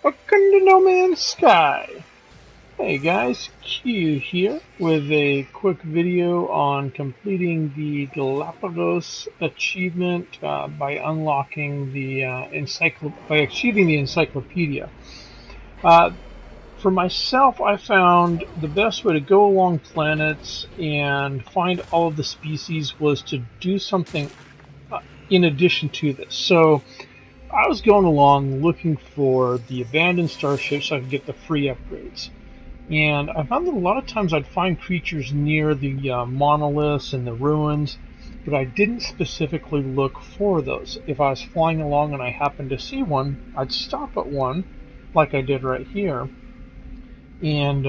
Welcome to No Man's Sky. Hey guys, Q here with a quick video on completing the Galapagos achievement by unlocking the by achieving the encyclopedia. Uh, for myself, I found the best way to go along planets and find all of the species was to do something in addition to this. So I was going along looking for the abandoned starship so I could get the free upgrades. And I found that a lot of times I'd find creatures near the monoliths and the ruins, but I didn't specifically look for those. If I was flying along and I happened to see one, I'd stop at one, like I did right here, and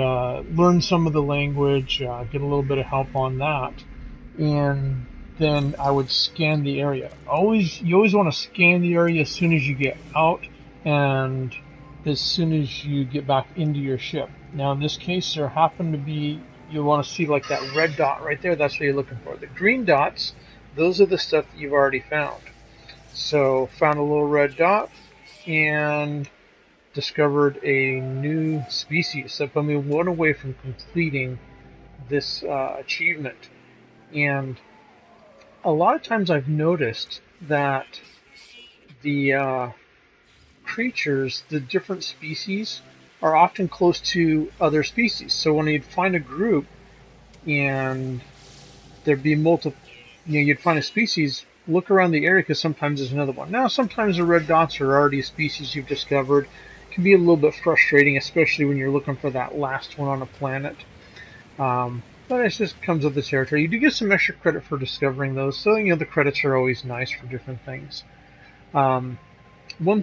learn some of the language, get a little bit of help on that, and then I would scan the area. You always want to scan the area as soon as you get out and as soon as you get back into your ship. Now in this case there happened to be, you want to see like that red dot right there, that's what you're looking for. The green dots, those are the stuff that you've already found. So found a little red dot and discovered a new species. So I'm only one away from completing this achievement. And a lot of times I've noticed that the creatures, the different species, are often close to other species. So when you'd find a group and there'd be multiple, you'd find a species, look around the area because sometimes there's another one. Now sometimes the red dots are already a species you've discovered. It can be a little bit frustrating, especially when you're looking for that last one on a planet. But it just comes with the territory. You do get some extra credit for discovering those, so the credits are always nice for different things. One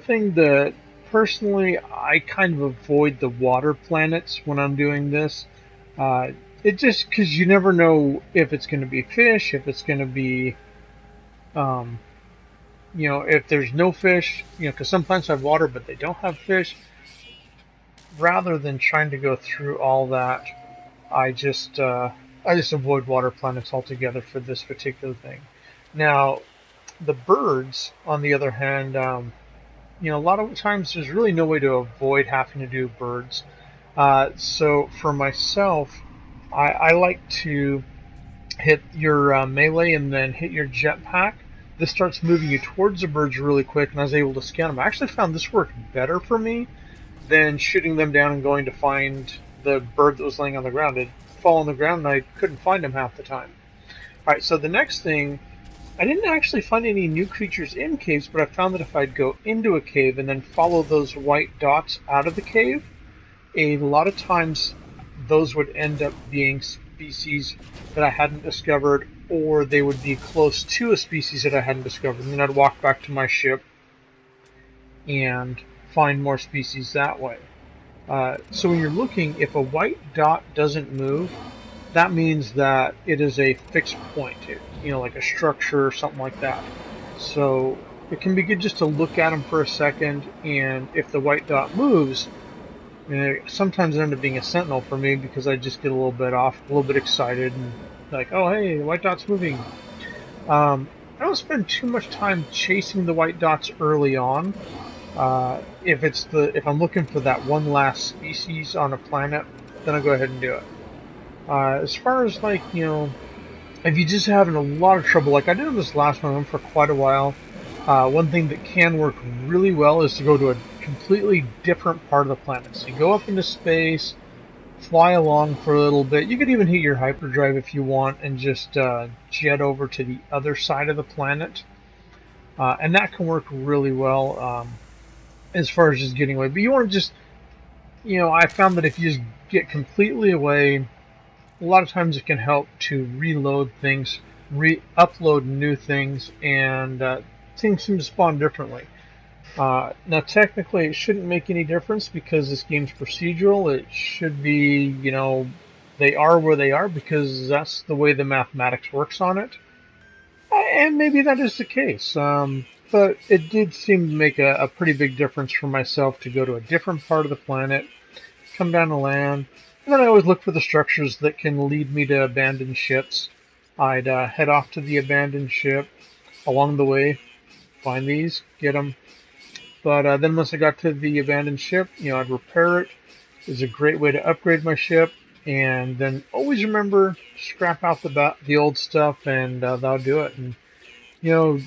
thing that personally I kind of avoid the water planets when I'm doing this. It just because you never know if it's going to be fish, if it's going to be, if there's no fish, because some plants have water but they don't have fish. Rather than trying to go through all that, I just avoid water planets altogether for this particular thing. Now, the birds, on the other hand, a lot of times there's really no way to avoid having to do birds. So for myself, I like to hit your melee and then hit your jetpack. This starts moving you towards the birds really quick, and I was able to scan them. I actually found this worked better for me than shooting them down and going to find the bird that was laying on the ground. It fall on the ground and I couldn't find him half the time. Alright, so the next thing, I didn't actually find any new creatures in caves, but I found that if I'd go into a cave and then follow those white dots out of the cave, a lot of times those would end up being species that I hadn't discovered, or they would be close to a species that I hadn't discovered. And then I'd walk back to my ship and find more species that way. So when you're looking, if a white dot doesn't move, that means that it is a fixed point, like a structure or something like that. So it can be good just to look at them for a second, and if the white dot moves, sometimes it ends up being a sentinel for me because I just get a little bit off, a little bit excited, and like, oh hey, the white dot's moving. I don't spend too much time chasing the white dots early on. If I'm looking for that one last species on a planet, then I'll go ahead and do it. As far as if you're just having a lot of trouble, like I did on this last one for quite a while, one thing that can work really well is to go to a completely different part of the planet. So you go up into space, fly along for a little bit. You could even hit your hyperdrive if you want and just jet over to the other side of the planet. And that can work really well as far as just getting away. But you want to just, I found that if you just get completely away, a lot of times it can help to reload things, upload new things, and things seem to spawn differently. Now technically it shouldn't make any difference because this game's procedural. It should be, they are where they are because that's the way the mathematics works on it. And maybe that is the case. But it did seem to make a pretty big difference for myself to go to a different part of the planet, come down to land, and then I always look for the structures that can lead me to abandoned ships. I'd head off to the abandoned ship along the way, find these, get them, But then once I got to the abandoned ship, I'd repair it. It was a great way to upgrade my ship. And then always remember, scrap out the old stuff, and that'll do it. And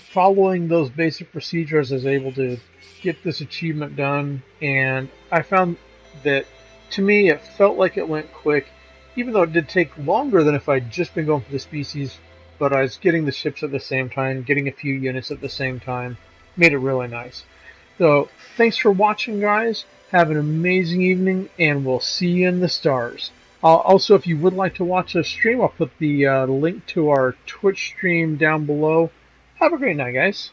following those basic procedures, I was able to get this achievement done. And I found that, to me, it felt like it went quick, even though it did take longer than if I'd just been going for the species. But I was getting the ships at the same time, getting a few units at the same time. Made it really nice. So, thanks for watching, guys. Have an amazing evening, and we'll see you in the stars. Also, if you would like to watch us stream, I'll put the link to our Twitch stream down below. Have a great night, guys.